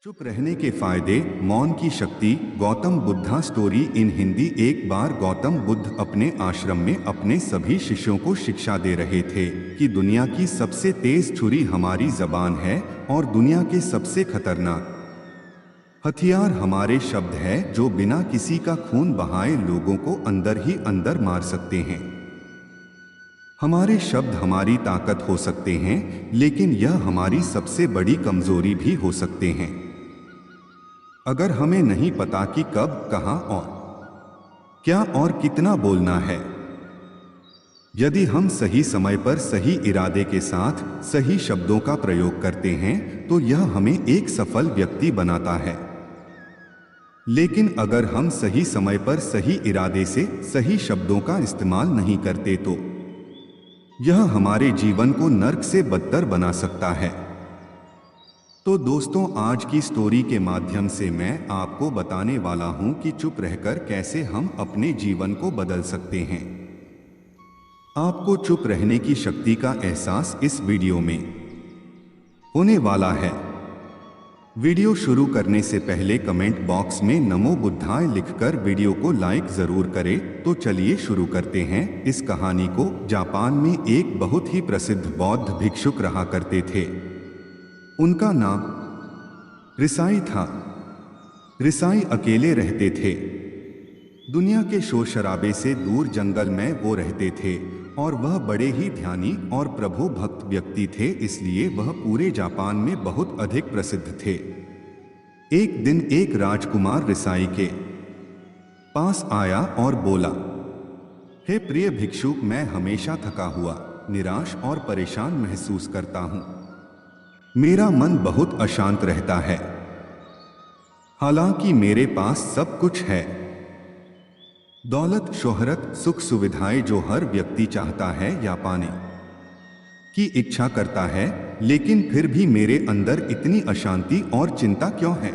चुप रहने के फायदे, मौन की शक्ति। Gautam Buddha story in Hindi. एक बार गौतम बुद्ध अपने आश्रम में अपने सभी शिष्यों को शिक्षा दे रहे थे कि दुनिया की सबसे तेज छुरी हमारी जबान है और दुनिया के सबसे खतरनाक हथियार हमारे शब्द है, जो बिना किसी का खून बहाए लोगों को अंदर ही अंदर मार सकते हैं। हमारे शब्द हमारी ताकत हो सकते हैं, लेकिन यह हमारी सबसे बड़ी कमजोरी भी हो सकते हैं। अगर हमें नहीं पता कि कब, कहां और क्या और कितना बोलना है, यदि हम सही समय पर सही इरादे के साथ सही शब्दों का प्रयोग करते हैं तो यह हमें एक सफल व्यक्ति बनाता है। लेकिन अगर हम सही समय पर सही इरादे से सही शब्दों का इस्तेमाल नहीं करते तो यह हमारे जीवन को नर्क से बदतर बना सकता है। तो दोस्तों, आज की स्टोरी के माध्यम से मैं आपको बताने वाला हूं कि चुप रहकर कैसे हम अपने जीवन को बदल सकते हैं। आपको चुप रहने की शक्ति का एहसास इस वीडियो में होने वाला है। वीडियो शुरू करने से पहले कमेंट बॉक्स में नमो बुद्धाय लिखकर वीडियो को लाइक जरूर करें। तो चलिए शुरू करते हैं इस कहानी को। जापान में एक बहुत ही प्रसिद्ध बौद्ध भिक्षुक रहा करते थे। उनका नाम रिसाई था। रिसाई अकेले रहते थे। दुनिया के शोर शराबे से दूर जंगल में वो रहते थे और वह बड़े ही ध्यानी और प्रभु भक्त व्यक्ति थे, इसलिए वह पूरे जापान में बहुत अधिक प्रसिद्ध थे। एक दिन एक राजकुमार रिसाई के पास आया और बोला, हे प्रिय भिक्षुक, मैं हमेशा थका हुआ, निराश और परेशान महसूस करता हूं। मेरा मन बहुत अशांत रहता है। हालांकि मेरे पास सब कुछ है, दौलत, शोहरत, सुख सुविधाएं जो हर व्यक्ति चाहता है या पाने की इच्छा करता है, लेकिन फिर भी मेरे अंदर इतनी अशांति और चिंता क्यों है?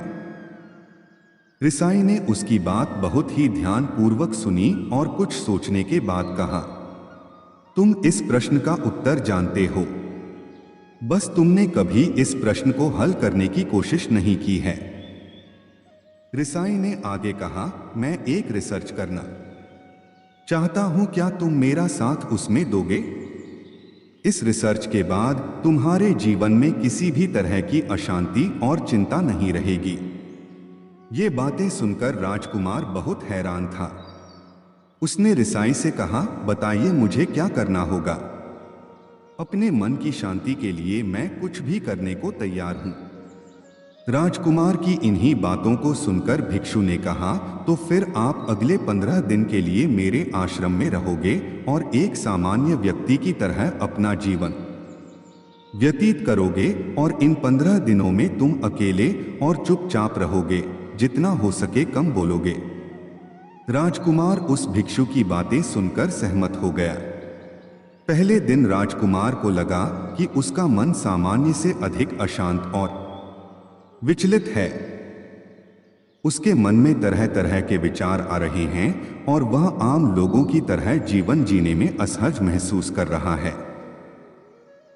रिसाई ने उसकी बात बहुत ही ध्यान पूर्वक सुनी और कुछ सोचने के बाद कहा, तुम इस प्रश्न का उत्तर जानते हो, बस तुमने कभी इस प्रश्न को हल करने की कोशिश नहीं की है। रिसाई ने आगे कहा, मैं एक रिसर्च करना चाहता हूं, क्या तुम मेरा साथ उसमें दोगे? इस रिसर्च के बाद तुम्हारे जीवन में किसी भी तरह की अशांति और चिंता नहीं रहेगी। ये बातें सुनकर राजकुमार बहुत हैरान था। उसने रिसाई से कहा, बताइए मुझे क्या करना होगा? अपने मन की शांति के लिए मैं कुछ भी करने को तैयार हूं। राजकुमार की इन्हीं बातों को सुनकर भिक्षु ने कहा, तो फिर आप अगले 15 दिन के लिए मेरे आश्रम में रहोगे और एक सामान्य व्यक्ति की तरह अपना जीवन व्यतीत करोगे और इन 15 दिनों में तुम अकेले और चुपचाप रहोगे, जितना हो सके कम बोलोगे। राजकुमार उस भिक्षु की बातें सुनकर सहमत हो गया। पहले दिन राजकुमार को लगा कि उसका मन सामान्य से अधिक अशांत और विचलित है। उसके मन में तरह तरह के विचार आ रहे हैं और वह आम लोगों की तरह जीवन जीने में असहज महसूस कर रहा है।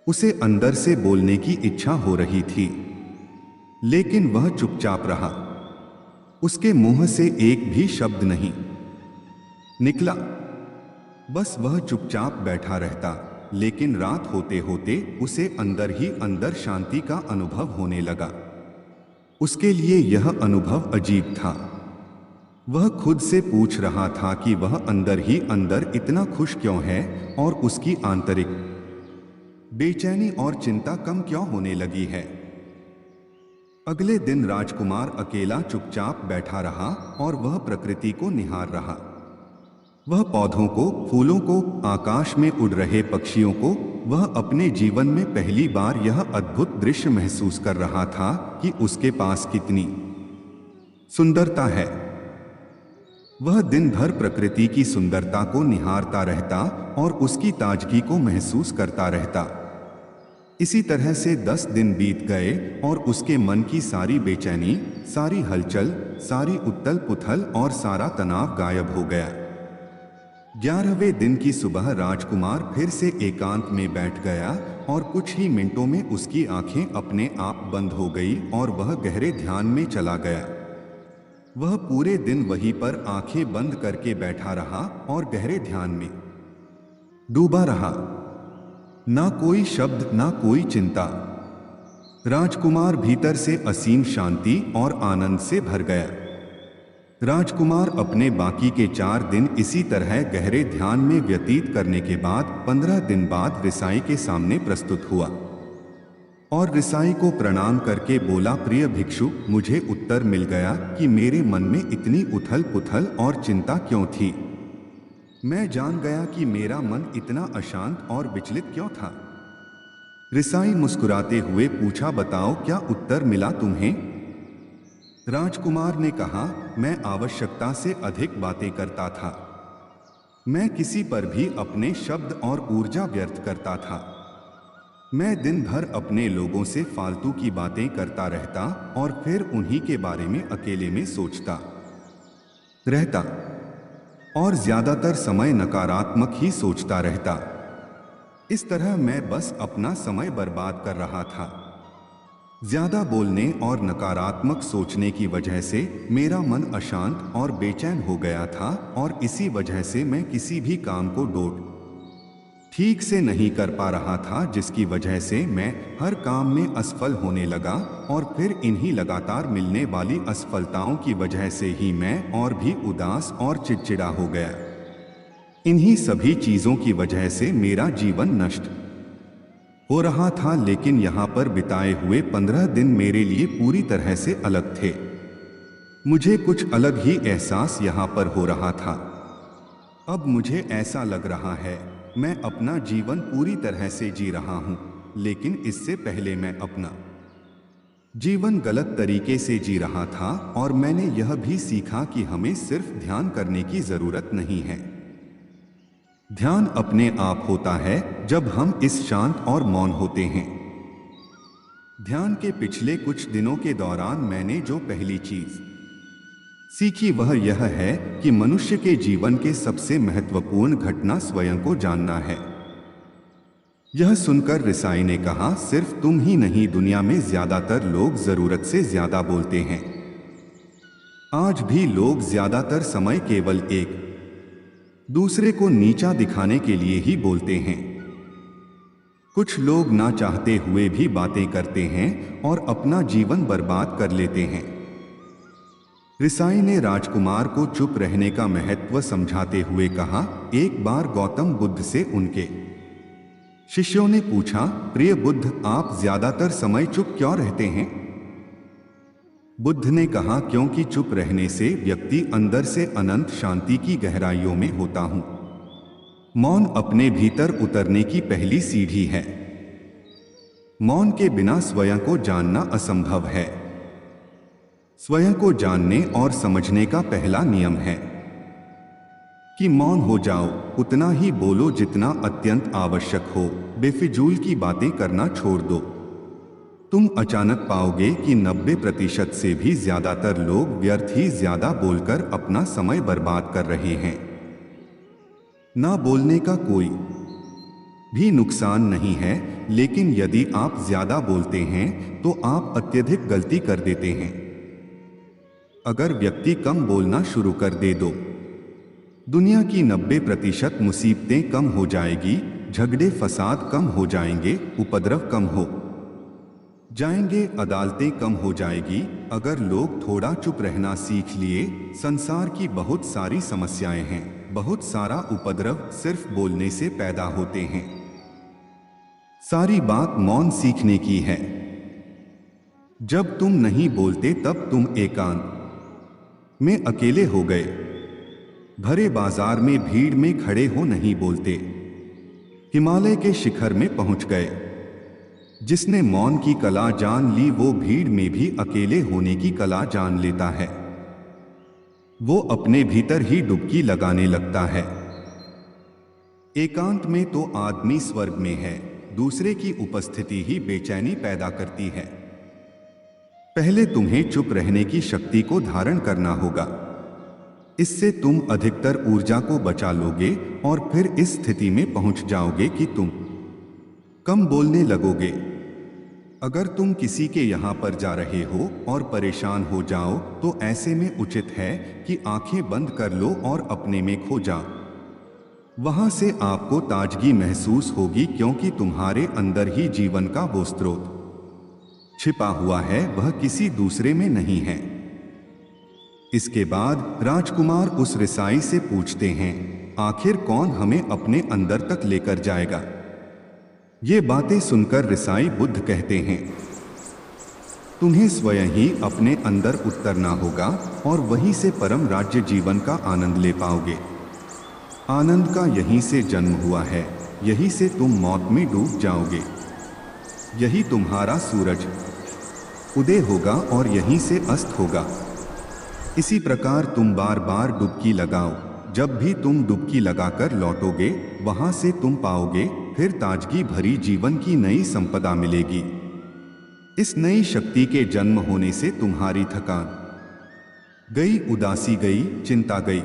उसे अंदर से बोलने की इच्छा हो रही थी, लेकिन वह चुपचाप रहा। उसके मुंह से एक भी शब्द नहीं निकला, बस वह चुपचाप बैठा रहता। लेकिन रात होते होते उसे अंदर ही अंदर शांति का अनुभव होने लगा। उसके लिए यह अनुभव अजीब था। वह खुद से पूछ रहा था कि वह अंदर ही अंदर इतना खुश क्यों है और उसकी आंतरिक बेचैनी और चिंता कम क्यों होने लगी है। अगले दिन राजकुमार अकेला चुपचाप बैठा रहा और वह प्रकृति को निहार रहा। वह पौधों को, फूलों को, आकाश में उड़ रहे पक्षियों को, वह अपने जीवन में पहली बार यह अद्भुत दृश्य महसूस कर रहा था कि उसके पास कितनी सुंदरता है। वह दिन भर प्रकृति की सुंदरता को निहारता रहता और उसकी ताजगी को महसूस करता रहता। इसी तरह से 10 दिन बीत गए और उसके मन की सारी बेचैनी, सारी हलचल, सारी उथल पुथल और सारा तनाव गायब हो गया। 11वें दिन की सुबह राजकुमार फिर से एकांत में बैठ गया और कुछ ही मिनटों में उसकी आंखें अपने आप बंद हो गई और वह गहरे ध्यान में चला गया। वह पूरे दिन वहीं पर आंखें बंद करके बैठा रहा और गहरे ध्यान में डूबा रहा। ना कोई शब्द, ना कोई चिंता। राजकुमार भीतर से असीम शांति और आनंद से भर गया। राजकुमार अपने बाकी के 4 दिन इसी तरह गहरे ध्यान में व्यतीत करने के बाद 15 दिन बाद रिसाई के सामने प्रस्तुत हुआ और रिसाई को प्रणाम करके बोला, प्रिय भिक्षु, मुझे उत्तर मिल गया कि मेरे मन में इतनी उथल पुथल और चिंता क्यों थी। मैं जान गया कि मेरा मन इतना अशांत और विचलित क्यों था। रिसाई मुस्कुराते हुए पूछा, बताओ क्या उत्तर मिला तुम्हें? राजकुमार ने कहा, मैं आवश्यकता से अधिक बातें करता था। मैं किसी पर भी अपने शब्द और ऊर्जा व्यर्थ करता था। मैं दिन भर अपने लोगों से फालतू की बातें करता रहता और फिर उन्हीं के बारे में अकेले में सोचता रहता और ज्यादातर समय नकारात्मक ही सोचता रहता। इस तरह मैं बस अपना समय बर्बाद कर रहा था। ज्यादा बोलने और नकारात्मक सोचने की वजह से मेरा मन अशांत और बेचैन हो गया था और इसी वजह से मैं किसी भी काम को ठीक से नहीं कर पा रहा था, जिसकी वजह से मैं हर काम में असफल होने लगा और फिर इन्हीं लगातार मिलने वाली असफलताओं की वजह से ही मैं और भी उदास और चिड़चिड़ा हो गया। इन्हीं सभी चीजों की वजह से मेरा जीवन नष्ट हो रहा था। लेकिन यहाँ पर बिताए हुए 15 दिन मेरे लिए पूरी तरह से अलग थे। मुझे कुछ अलग ही एहसास यहाँ पर हो रहा था। अब मुझे ऐसा लग रहा है मैं अपना जीवन पूरी तरह से जी रहा हूँ, लेकिन इससे पहले मैं अपना जीवन गलत तरीके से जी रहा था और मैंने यह भी सीखा कि हमें सिर्फ ध्यान करने की जरूरत नहीं है। ध्यान अपने आप होता है जब हम इस शांत और मौन होते हैं। ध्यान के पिछले कुछ दिनों के दौरान मैंने जो पहली चीज सीखी वह यह है कि मनुष्य के जीवन के सबसे महत्वपूर्ण घटना स्वयं को जानना है। यह सुनकर रिसाई ने कहा, सिर्फ तुम ही नहीं, दुनिया में ज्यादातर लोग जरूरत से ज्यादा बोलते हैं। आज भी लोग ज्यादातर समय केवल एक दूसरे को नीचा दिखाने के लिए ही बोलते हैं। कुछ लोग ना चाहते हुए भी बातें करते हैं और अपना जीवन बर्बाद कर लेते हैं। रिसाई ने राजकुमार को चुप रहने का महत्व समझाते हुए कहा, एक बार गौतम बुद्ध से उनके शिष्यों ने पूछा, प्रिय बुद्ध, आप ज्यादातर समय चुप क्यों रहते हैं? बुद्ध ने कहा, क्योंकि चुप रहने से व्यक्ति अंदर से अनंत शांति की गहराइयों में होता हूं। मौन अपने भीतर उतरने की पहली सीढ़ी है। मौन के बिना स्वयं को जानना असंभव है। स्वयं को जानने और समझने का पहला नियम है कि मौन हो जाओ, उतना ही बोलो जितना अत्यंत आवश्यक हो। बेफिजूल की बातें करना छोड़ दो। तुम अचानक पाओगे कि 90% से भी ज्यादातर लोग व्यर्थ ही ज्यादा बोलकर अपना समय बर्बाद कर रहे हैं। ना बोलने का कोई भी नुकसान नहीं है, लेकिन यदि आप ज्यादा बोलते हैं तो आप अत्यधिक गलती कर देते हैं। अगर व्यक्ति कम बोलना शुरू कर दे दो, दुनिया की 90% मुसीबतें कम हो जाएगी, झगड़े फसाद कम हो जाएंगे, उपद्रव कम हो जाएंगे, अदालतें कम हो जाएगी। अगर लोग थोड़ा चुप रहना सीख लिए, संसार की बहुत सारी समस्याएं हैं, बहुत सारा उपद्रव सिर्फ बोलने से पैदा होते हैं। सारी बात मौन सीखने की है। जब तुम नहीं बोलते तब तुम एकांत में अकेले हो गए, भरे बाजार में भीड़ में खड़े हो नहीं बोलते, हिमालय के शिखर में पहुंच गए। जिसने मौन की कला जान ली वो भीड़ में भी अकेले होने की कला जान लेता है। वो अपने भीतर ही डुबकी लगाने लगता है। एकांत में तो आदमी स्वर्ग में है, दूसरे की उपस्थिति ही बेचैनी पैदा करती है। पहले तुम्हें चुप रहने की शक्ति को धारण करना होगा। इससे तुम अधिकतर ऊर्जा को बचा लोगे और फिर इस स्थिति में पहुंच जाओगे कि तुम कम बोलने लगोगे। अगर तुम किसी के यहाँ पर जा रहे हो और परेशान हो जाओ तो ऐसे में उचित है कि आंखें बंद कर लो और अपने में खो जाओ। वहां से आपको ताजगी महसूस होगी, क्योंकि तुम्हारे अंदर ही जीवन का वो स्रोत छिपा हुआ है, वह किसी दूसरे में नहीं है। इसके बाद राजकुमार उस रिसाई से पूछते हैं, आखिर कौन हमें अपने अंदर तक लेकर जाएगा? ये बातें सुनकर रिसाई बुद्ध कहते हैं, तुम्हें स्वयं ही अपने अंदर उतरना होगा और वहीं से परम राज्य जीवन का आनंद ले पाओगे। आनंद का यहीं से जन्म हुआ है, यहीं से तुम मौत में डूब जाओगे। यही तुम्हारा सूरज उदय होगा और यहीं से अस्त होगा। इसी प्रकार तुम बार बार डुबकी लगाओ। जब भी तुम डुबकी लगाकर लौटोगे, वहां से तुम पाओगे फिर ताजगी भरी जीवन की नई संपदा मिलेगी। इस नई शक्ति के जन्म होने से तुम्हारी थकान गई, उदासी गई, चिंता गई।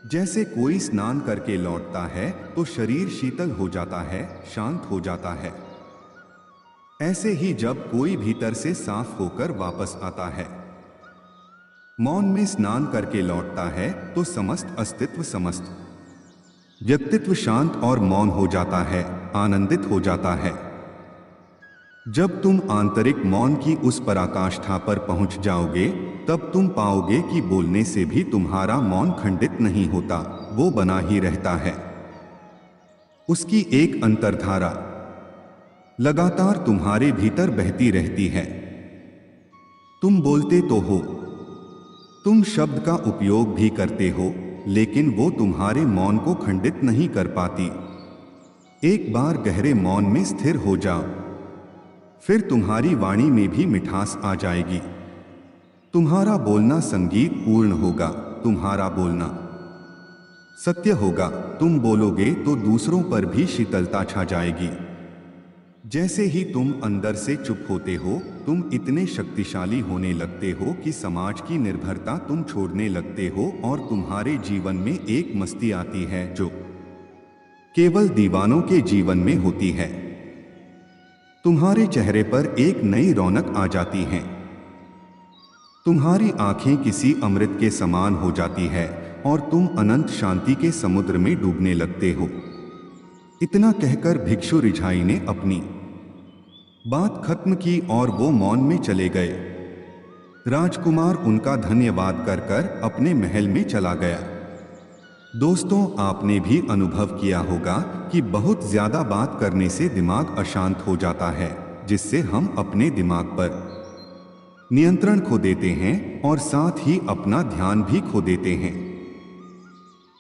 जैसे कोई स्नान करके लौटता है तो शरीर शीतल हो जाता है, शांत हो जाता है। ऐसे ही जब कोई भीतर से साफ होकर वापस आता है, मौन में स्नान करके लौटता है, तो समस्त अस्तित्व, समस्त व्यक्तित्व शांत और मौन हो जाता है, आनंदित हो जाता है। जब तुम आंतरिक मौन की उस पराकाष्ठा पर पहुंच जाओगे, तब तुम पाओगे कि बोलने से भी तुम्हारा मौन खंडित नहीं होता, वो बना ही रहता है। उसकी एक अंतर्धारा लगातार तुम्हारे भीतर बहती रहती है। तुम बोलते तो हो, तुम शब्द का उपयोग भी करते हो, लेकिन वो तुम्हारे मौन को खंडित नहीं कर पाती। एक बार गहरे मौन में स्थिर हो जाओ, फिर तुम्हारी वाणी में भी मिठास आ जाएगी। तुम्हारा बोलना संगीत पूर्ण होगा, तुम्हारा बोलना सत्य होगा। तुम बोलोगे तो दूसरों पर भी शीतलता छा जाएगी। जैसे ही तुम अंदर से चुप होते हो, तुम इतने शक्तिशाली होने लगते हो कि समाज की निर्भरता तुम छोड़ने लगते हो और तुम्हारे जीवन में एक मस्ती आती है जो केवल दीवानों के जीवन में होती है। तुम्हारे चेहरे पर एक नई रौनक आ जाती है। तुम्हारी आंखें किसी अमृत के समान हो जाती है और तुम अनंत शांति के समुद्र में डूबने लगते हो। इतना कहकर भिक्षु रिझाई ने अपनी बात खत्म की और वो मौन में चले गए। राजकुमार उनका धन्यवाद कर कर अपने महल में चला गया। दोस्तों, आपने भी अनुभव किया होगा कि बहुत ज्यादा बात करने से दिमाग अशांत हो जाता है, जिससे हम अपने दिमाग पर नियंत्रण खो देते हैं और साथ ही अपना ध्यान भी खो देते हैं।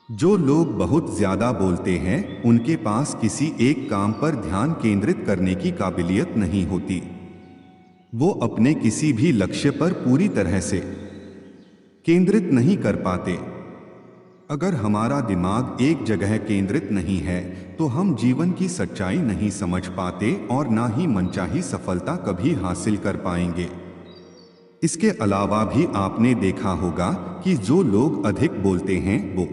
जो लोग बहुत ज्यादा बोलते हैं, उनके पास किसी एक काम पर ध्यान केंद्रित करने की काबिलियत नहीं होती। वो अपने किसी भी लक्ष्य पर पूरी तरह से केंद्रित नहीं कर पाते। अगर हमारा दिमाग एक जगह केंद्रित नहीं है, तो हम जीवन की सच्चाई नहीं समझ पाते और ना ही मनचाही सफलता कभी हासिल कर पाएंगे। इसके अलावा भी आपने देखा होगा कि जो लोग अधिक बोलते हैं, वो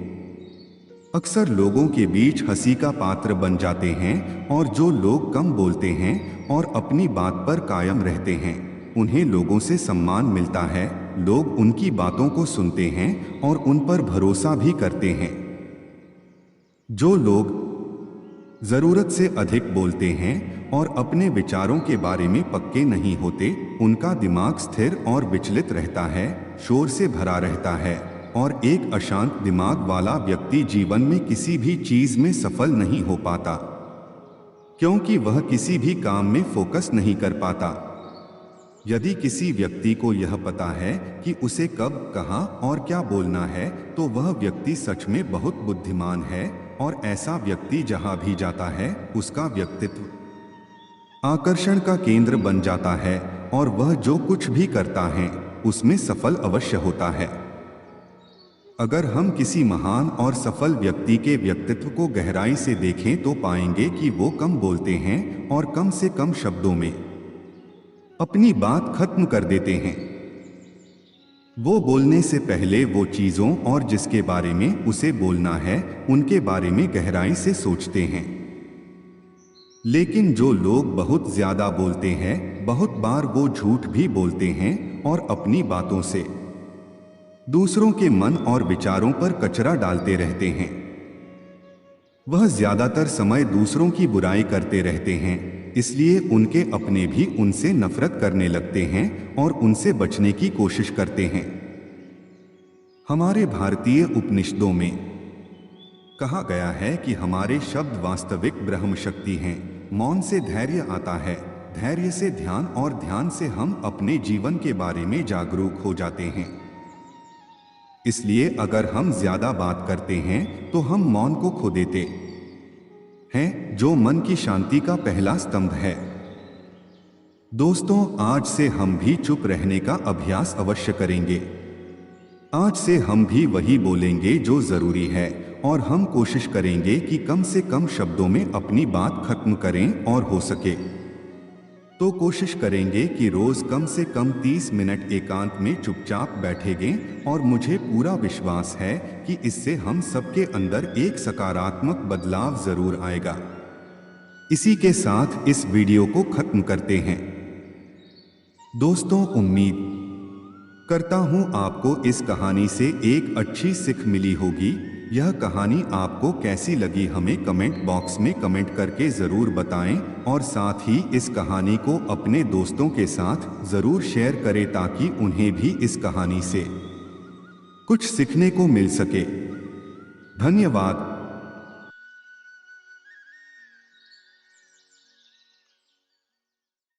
अक्सर लोगों के बीच हंसी का पात्र बन जाते हैं, और जो लोग कम बोलते हैं और अपनी बात पर कायम रहते हैं, उन्हें लोगों से सम्मान मिलता है। लोग उनकी बातों को सुनते हैं और उन पर भरोसा भी करते हैं। जो लोग जरूरत से अधिक बोलते हैं और अपने विचारों के बारे में पक्के नहीं होते, उनका दिमाग स्थिर और विचलित रहता है, शोर से भरा रहता है, और एक अशांत दिमाग वाला व्यक्ति जीवन में किसी भी चीज में सफल नहीं हो पाता, क्योंकि वह किसी भी काम में फोकस नहीं कर पाता। यदि किसी व्यक्ति को यह पता है कि उसे कब, कहां और क्या बोलना है, तो वह व्यक्ति सच में बहुत बुद्धिमान है, और ऐसा व्यक्ति जहां भी जाता है, उसका व्यक्तित्व आकर्षण का केंद्र बन जाता है, और वह जो कुछ भी करता है उसमें सफल अवश्य होता है। अगर हम किसी महान और सफल व्यक्ति के व्यक्तित्व को गहराई से देखें तो पाएंगे कि वो कम बोलते हैं और कम से कम शब्दों में अपनी बात खत्म कर देते हैं। वो बोलने से पहले वो चीज़ों और जिसके बारे में उसे बोलना है उनके बारे में गहराई से सोचते हैं। लेकिन जो लोग बहुत ज्यादा बोलते हैं, बहुत बार वो झूठ भी बोलते हैं और अपनी बातों से दूसरों के मन और विचारों पर कचरा डालते रहते हैं। वह ज्यादातर समय दूसरों की बुराई करते रहते हैं, इसलिए उनके अपने भी उनसे नफरत करने लगते हैं और उनसे बचने की कोशिश करते हैं। हमारे भारतीय उपनिषदों में कहा गया है कि हमारे शब्द वास्तविक ब्रह्म शक्ति हैं। मौन से धैर्य आता है, धैर्य से ध्यान और ध्यान से हम अपने जीवन के बारे में जागरूक हो जाते हैं। इसलिए अगर हम ज्यादा बात करते हैं तो हम मौन को खो देते हैं, जो मन की शांति का पहला स्तंभ है। दोस्तों, आज से हम भी चुप रहने का अभ्यास अवश्य करेंगे। आज से हम भी वही बोलेंगे जो जरूरी है और हम कोशिश करेंगे कि कम से कम शब्दों में अपनी बात खत्म करें और हो सके तो कोशिश करेंगे कि रोज कम से कम 30 मिनट एकांत में चुपचाप बैठेंगे और मुझे पूरा विश्वास है कि इससे हम सबके अंदर एक सकारात्मक बदलाव जरूर आएगा। इसी के साथ इस वीडियो को खत्म करते हैं। दोस्तों, उम्मीद करता हूं आपको इस कहानी से एक अच्छी सीख मिली होगी। यह कहानी आपको कैसी लगी हमें कमेंट बॉक्स में कमेंट करके ज़रूर बताएं और साथ ही इस कहानी को अपने दोस्तों के साथ ज़रूर शेयर करें ताकि उन्हें भी इस कहानी से कुछ सीखने को मिल सके। धन्यवाद।